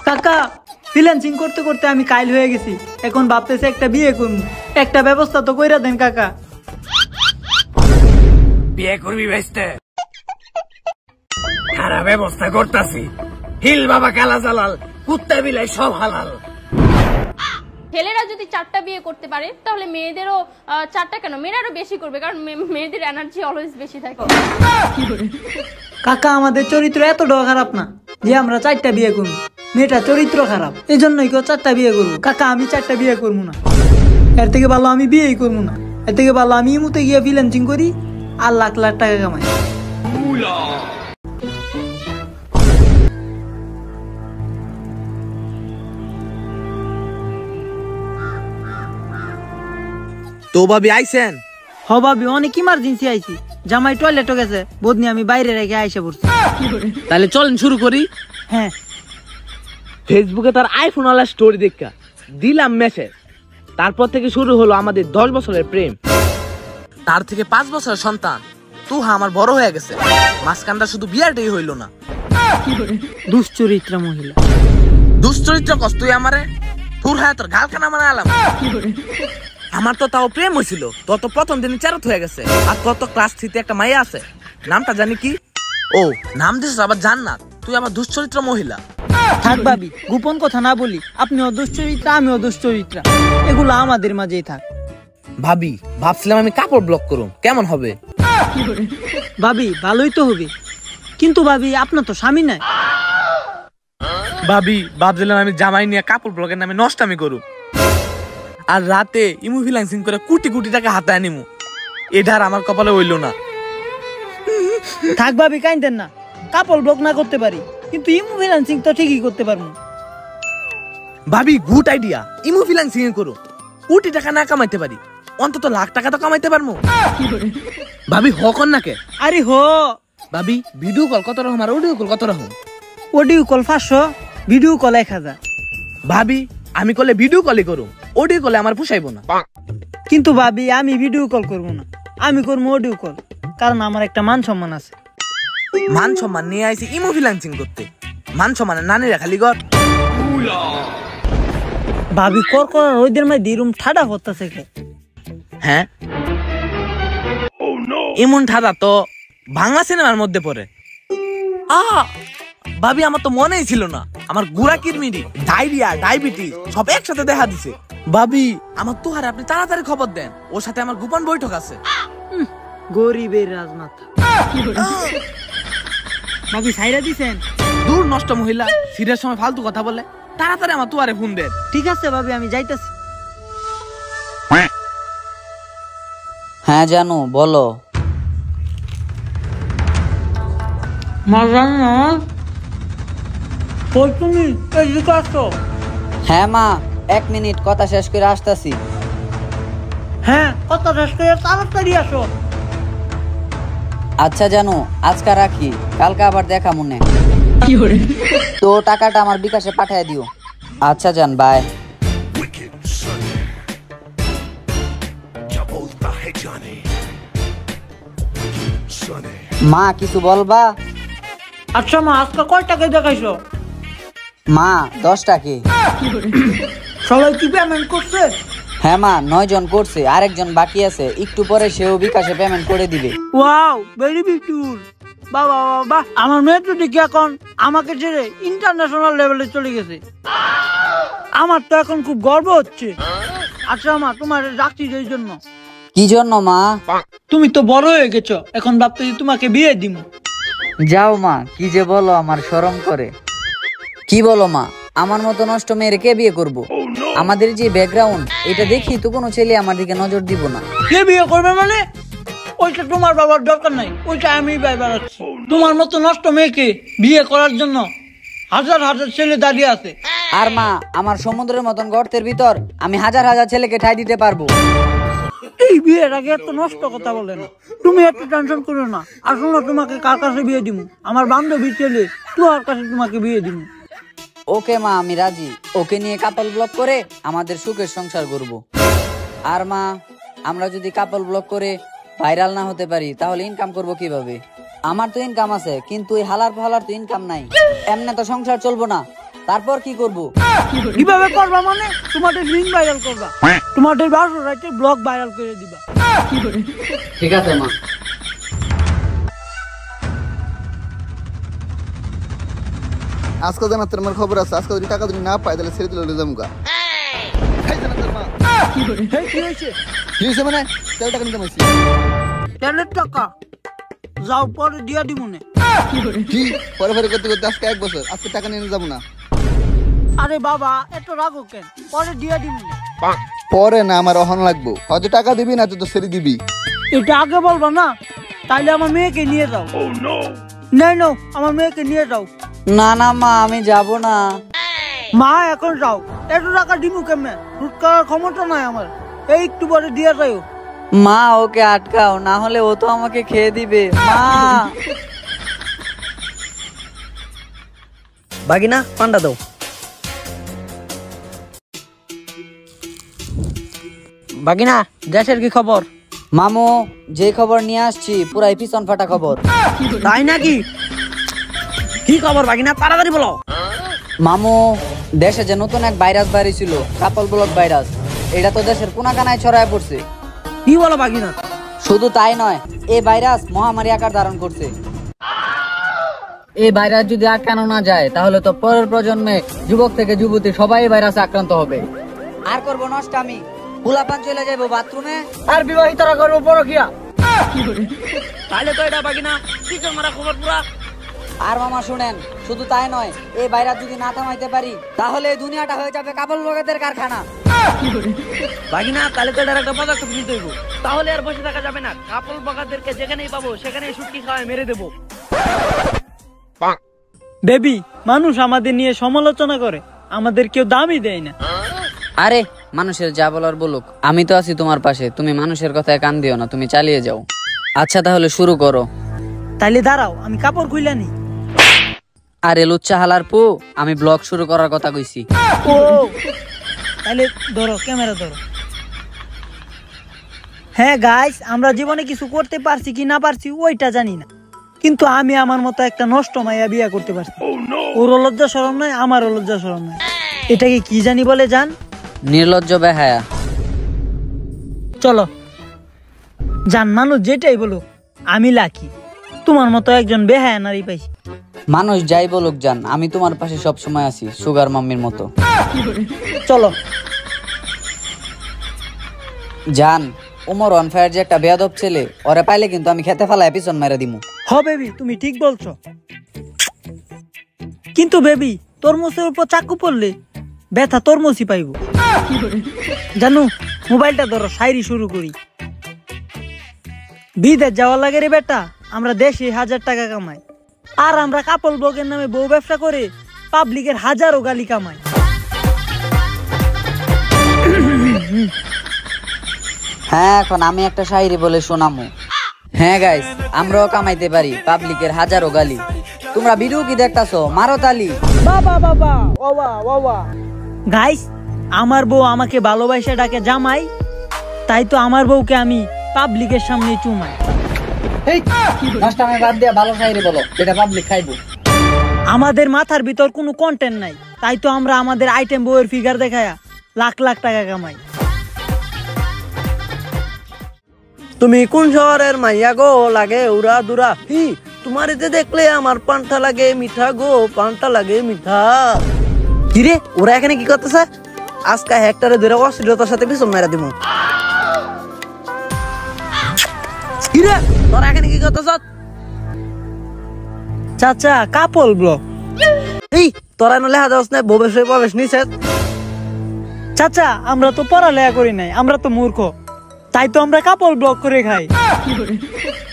কাকা ফ্রিল্যান্সিং করতে করতে আমি কাইল হয়ে গেছি, এখন ভাবতেছি একটা বিয়ে করবো, একটা ব্যবস্থা তো কইরা দেন কাকা। বিয়ে করবি বেস্তে খারাপ ব্যবস্থা করতেছি। হিল বাবা কালা জালাল, কুত্তা বিলাই সব হালাল। ছেলেরা যদি 4টা বিয়ে করতে পারে তাহলে মেয়েদেরও 4টা কেন, মেয়েরা আরো বেশি করবে, কারণ মেয়েদের এনার্জি অলওয়েজ বেশি থাকে। কাকা আমাদের চরিত্র এতটাও খারাপ না যে আমরা 4টা বিয়ে করবো, মেয়েটা চরিত্র খারাপ, এই জন্যই কেউ 4টা বিয়ে করবো। কাকা আমি 4টা বিয়ে করবো না, এর থেকে ভালো আমি বিয়েই করবো না, এর থেকে ভালো আমি ইমুতে গিয়ে ফ্রিল্যান্সিং করি আর লাখ লাখ টাকা কামাই। তো ভাবি আইছেন? হ ভাবি অনেক ইমার্জেন্সি আইছি, জামাই টয়লেটও গেছে, বদনি আমি বাইরে রেখে আইসা পড়ছি। তাহলে চলেন শুরু করি। হ্যাঁ ফেসবুকে তার আইফোন ওয়ালা স্টোরি দেখা দিলাম মেসেজ, তারপর থেকে শুরু হলো আমাদের 10 বছরের প্রেম। তার থেকে 5 বছরের সন্তান তুহা আমার বড় হয়ে গেছে, মাঝখানটা শুধু বিয়ারটাই হইল না। দুশ্চরিত্র মহিলা। দুশ্চরিত্র কস তুই আমারে, তোর হায় তোর গালখানা মানে আলাম। আমার তো তাও প্রেম হয়েছিল, তত প্রথম দিনই চারত হয়ে গেছে। আর তত ক্লাস 3-তে একটা মাইয়া আছে, নামটা জানি কি? ও নাম দিছিস আবার জান্নাত, তুই আবার দুশ্চরিত্র মহিলা। থাক ভাবি গোপন কথা না বলি, আপনিও দুশ্চরিত্রা আমিও দুশ্চরিত্রা, এগুলো আমাদের মাঝেই থাক। ভাবি ভাবছিলাম আমি কাপড় ব্লক করুম, কেমন হবে? ভাবি ভালোই তো হবে, কিন্তু ভাবি আপনার তো স্বামী নাই। ভাবি ভাবছিলাম আমি জামাই নিয়ে কাপড় ব্লকের নামে নষ্টামি করুম, আর রাতে ইমু ফ্রিল্যান্সিং করে কোটি কোটি টাকা হাতায় নিমু। এটার আমার কপালে হইল না। থাক ভাবি কাইন্দেন না, কাপড় ব্লক না করতে পারি কিন্তু ইমু ফ্রিল্যান্সিং তো ঠিকই করতে পারবো। ভাবি গুড আইডিয়া, ইমু ফ্রিল্যান্সিং করো, কোটি টাকা না কামাইতে পারি অন্তত লাখ টাকা তো কামাইতে পারবো। ভাবি হকন নাকে? আরে হো ভাবি ভিডিও কল কত রকম আর অডিও কল কত রকম? Audio call 500, video call 1000। ভাবি আমি কলে ভিডিও কলই করুম, অডিও কলে আমার পোষাইবো না। কিন্তু ভাবি আমি ভিডিও কল করবো না, আমি করবো অডিও কল, কারণ আমার একটা মান সম্মান আছে। মান সম্মান নিয়ে আইছি ইমো ফ্রিল্যান্সিং করতে, মান সম্মানের নানিরা খালি ঘর। ভাবি কর রোদের মধ্যে রুম ঠাডা হতেছে। হ্যাঁ এমন ঠাডা তো বাংলা সিনেমার মধ্যে পড়ে। ভাবি আমার তো মনেই ছিল না, আমার গুড়া কিরমিরি ডায়রিয়া ডায়াবেটিস সব একসাথে দেখা দিছে। ভাবি আমার তোহারে আপনি তাড়াতাড়ি খবর দেন, ওর সাথে আমার গোপন বৈঠক আছে। গরিবের রাজমাতা। ভাবি সাইরা দিছেন? দূর নষ্ট মহিলা, সিরিয়াস সময় ফালতু কথা বলে, তাড়াতাড়ি আমার তোহারে ফোন দেন। ঠিক আছে ভাবি আমি যাইতাছি। হ্যাঁ জানু বলো। হ্যাঁ মা 1 মিনিট কথা শেষ করে আসতেছি। হ্যাঁ কথা শেষ করে তাড়াতাড়ি আসো। আচ্ছা জানু আজকে রাখি, কালকে আবার দেখা মনে। তো টাকাটা আমার বিকাশে পাঠিয়ে দিও। আচ্ছা জান বাই। মা কিছু বলবা? আচ্ছা মা আজকে কয় টাকা দেখাইছো? মা 10 টাকা। সবাই কি পেমেন্ট করছে? হ্যাঁ মা 9 জন করছে, আরেকজন বাকি আছে, একটু পরে সেও বিকাশে পেমেন্ট করে দিবে। Wow very beautiful. বাবা বাবা আমার মেয়ে তো দেখি এখন আমাকে ছেড়ে ইন্টারন্যাশনাল লেভেলে চলে গেছে, আমার তো এখন খুব গর্ব হচ্ছে। আচ্ছা মা তোমার রাখছি এই জন্য। কি জন্য মা? তুমি তো বড় হয়ে গেছো, এখন ভাবতেছি তোমাকে বিয়ে দিব। যাও মা, কি যে বলো আমার শরম করে। কি বলো মা, আমার মতো নষ্ট মেয়ের কে বিয়ে করব? আমাদের যে ব্যাকগ্রাউন্ড এটা দেখি তো কোনো ছেলে আমার দিকে নজর দিব না। কে বিয়ে করবে মানে? ওইটা তোমার বাবার দরকার নাই, ওইটা আমি বাড়াচ্ছি। তোমার মতো নষ্ট মেয়েকে বিয়ে করার জন্য হাজার হাজার ছেলে দাঁড়িয়ে আছে। আর মা আমার সমুদ্রের মতন গর্তের ভিতর আমি হাজার হাজার ছেলেকে ঠাই দিতে পারবো। এই বিয়ের আগে এত নষ্ট কথা বলে না, তুমি একটু টেনশন করো না। আসলে তোমাকে কার কাছে বিয়ে দিব? আমার বান্ধবী ছেলে তোমার কাছে তোমাকে বিয়ে দিব। ওকে মা আমি রাজি, ওকে নিয়ে কাপল ব্লক করে আমাদের সুখের সংসার করব। আর মা আমরা যদি কাপল ব্লক করে ভাইরাল না হতে পারি তাহলে ইনকাম করব কিভাবে? আমার তো ইনকাম আছে, কিন্তু এই হালার ফালার তো ইনকাম নাই। এমনি তো সংসার চলবো না। তারপর কি করব? কিভাবে করবা মানে তোমাদের লিঙ্ক ভাইরাল করবা, তোমাদের বাসর রাইতে ব্লগ ভাইরাল করে দিবা। ঠিক আছে মা। আজকে জানাতের আমার খবর আছে, আজকে যদি টাকা যদি না পাই তাহলে ছেড়ে দিলে যামুগা। কি হয়েছে? কি হয়েছে মানে? তেল টাকা নিতে পারছি। তেলের টাকা যাও পরে দিয়া দিব মনে। কি পরে পরে করতে করতে আজকে 1 বছর, আজকে টাকা নিয়ে যাবো না। আরে বাবা এত রাগো কেন, পরে দিয়া দিব মনে। পরে না, আমার অহন লাগবো। হয়তো টাকা দিবি না তো ছেড়ে দিবি। এটা আগে বলবা না, তাইলে আমার মেয়েকে নিয়ে যাও। নাই নাও, আমার মেয়েকে নিয়ে যাও। না না মা, আমি যাব না। মা এখন যাও, এত টাকা দিমু কেমনে, রুট করার ক্ষমতা নাই আমার। এই একটু পরে দিয়া যাও। মা ওকে আটকাও, না হলে ও তো আমাকে খেয়ে দিবে। মা বাগিনা পান্ডা দাও। বাগিনা দেশের কি খবর? মামু, যে খবর নিয়ে আসছি পুরাই পিছন ফাটা খবর। তাই নাকি? কি খবর বাগিনা, তাড়াতাড়ি বলো। মামু, দেশে যে নতুন এক ভাইরাস বেরিয়েছিল, কাপল ব্লক ভাইরাস, এটা তো দেশের কোনাকানায় ছড়ায় পড়ছে। কি বলো বাগিনা? শুধু তাই নয়, এই ভাইরাস মহামারী আকার ধারণ করছে। এই ভাইরাস যদি আটকানো না যায়, তাহলে তো পরের প্রজন্মে যুবক থেকে যুবতী সবাই ভাইরাসে আক্রান্ত হবে। আর করবো নষ্ট আমি, ফুলাপান চলে যাবো বাথরুমে, আর বিবাহিতরা করবো পরকিয়া। তাহলে তো এটা বাগিনা পিছন মারা খবর পুরা। আর মামা শুনেন, শুধু তাই নয়, এই ভাইরাস যদি না থামাইতে পারি, তাহলে এই দুনিয়াটা হয়ে যাবে কাপল ব্লগের কারখানা। বাগিনা তাহলে তো এটার একটা পদক্ষেপ নিতে হইব। তাহলে আর বসে থাকা যাবে না, কাপল বগাদেরকে যেখানেই পাবো সেখানেই শুটকি খাওয়ায় মেরে দেবো। বেবি, মানুষ আমাদের নিয়ে সমালোচনা করে, আমাদের কেউ দামই দেয় না। আরে মানুষের যা বলার বলুক, আমি তো আছি তোমার পাশে। তুমি মানুষের কথায় কান দিও না, তুমি চালিয়ে যাও। আচ্ছা তাহলে শুরু করো। তাইলে দাঁড়াও, আমি কাপড় খুইলা নি। আরে লুচ্চা হালার পু, আমি ব্লগ শুরু করার কথা কইছি। ও তাইলে ধরো, ক্যামেরা ধরো। হ্যাঁ গাইস, আমরা জীবনে কিছু করতে পারছি কি না পারছি ওইটা জানি না, কিন্তু আমি আমার মতো একটা নষ্ট মাইয়া বিয়ে করতে পারছি। ওর লজ্জা শরম নাই, আমারও লজ্জা শরম নাই। এটাকে কি জানি বলে জান? নির্লজ্জ বেহায়া। চলো জান, মানুষ যেটাই বলুক, আমি লাকি তোমার মতো একজন বেহায়া নারী পাইছি। মানুষ যাই বলুক জান, আমি তোমার পাশে সব সময় আছি, সুগার মাম্মির মতো। চলো জান, উমর অনফায়ার যে একটা বেয়াদব ছেলে, ওরে পাইলে কিন্তু আমি খেতে ফেলায় পিছন মেরে দিমু। হ বেবি, তুমি ঠিক বলছো, কিন্তু বেবি তরমুজের উপর চাকু পড়লে ব্যথা তরমুজই পাইব। জানো, মোবাইলটা ধরো, শায়রি শুরু করি। বিদেশ যাওয়ার লাগে রে বেটা, আমরা দেশে 1000 টাকা কামাই, আর আমরা কাপল ব্লগের নামে বউ ব্যবসা করে পাবলিকের হাজারো গালি কামাই। হ্যাঁ, এখন আমি একটা শায়রি বলে শোনামু। হ্যাঁ গাইস, আমরাও কামাইতে পারি পাবলিকের হাজারো গালি। তোমরা ভিডিও কি দেখতাছো? মারো তালি। বাবা বাবা বাবা বাবা। গাইস, আমার বউ আমাকে ভালোবাসা ডাকে জামাই, তাই তো আমার বউকে আমি পাবলিকের সামনে চুমাই। নষ্টামি বাদ দিয়া ভালো শায়রি বলো, যেটা পাবলিক খাইবো। আমাদের মাথার ভিতর কোনো কন্টেন্ট নাই, তাই তো আমরা আমাদের আইটেম বউয়ের ফিগার দেখায়া লাখ লাখ টাকা কামাই। তুমি কোন শহরের মাইয়া গো, লাগে উড়া দুরা হি, তোমার যে দেখলে আমার পান্তা লাগে মিঠা গো, পান্তা লাগে মিঠা। কিরে ওরা এখানে কি করতেছে? আজকে হেক্টরে ধরে অশ্লীলতার সাথে পিছন মেরা দিব। কিরে তোরা এখানে কি করতেছ? চাচা, কাপল ব্লগ। এই তোরা নলে হাজার না ভবিষ্যৎ প্রবেশ নিছে। চাচা, আমরা তো পড়ালেখা করি নাই, আমরা তো মূর্খ, তাই তো আমরা কাপল ব্লগ করে খাই।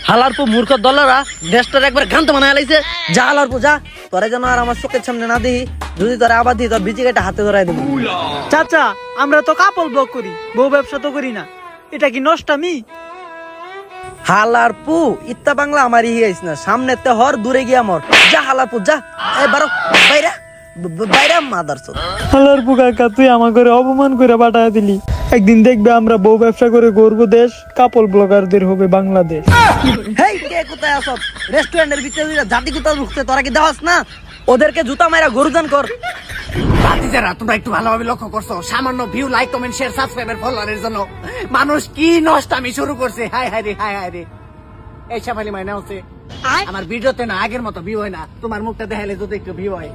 হালার পো মূর্খ দলারা দেশটার একবার ঘান্ত বানায় লাইছে। যা হালার পো যা, তোরা যেন আর আমার চোখের সামনে না দিই, যদি তোরা আবার দিই তোর বিচিকে হাতে ধরাই দেবো। চাচা, আমরা তো কাপল ব্লগ করি, বউ ব্যবসা তো করি না, এটা কি নষ্টামি? হালার পু ইত্তা বাংলা আমারই হিয়াইস না, সামনে তে হর দূরে গিয়া মর। যা হালার পু যা, এবারো বাইরা বাইরা মাদারচোদ। হালার পুকা, তুই আমার ঘরে অপমান করে পাঠায় দিলি। একদিন দেখবে আমরা বউ ব্যবসা করে গর্ব দেশ, কাপল ব্লগারদের হবে বাংলাদেশ। হেই কে কোথায় কোথায় আসব রেস্টুরেন্টের ভিতরে জাতি কোথাও ঢুকছে তোরা কি দেওয়াস না ওদেরকে জুতা মাইরা গরুদান কর ভাতিজারা তোমরা একটু ভালোভাবে লক্ষ্য করছো সামান্য view like comment share subscriber ফলোয়ারের জন্য মানুষ কি নষ্টামি শুরু করছে হায় হায় রে হায় হায় রে এই সাফালি মাইনা হচ্ছে আমার ভিডিওতে না আগের মতো ভিউ হয় না তোমার মুখটা দেখাইলে যদি একটু ভিউ হয়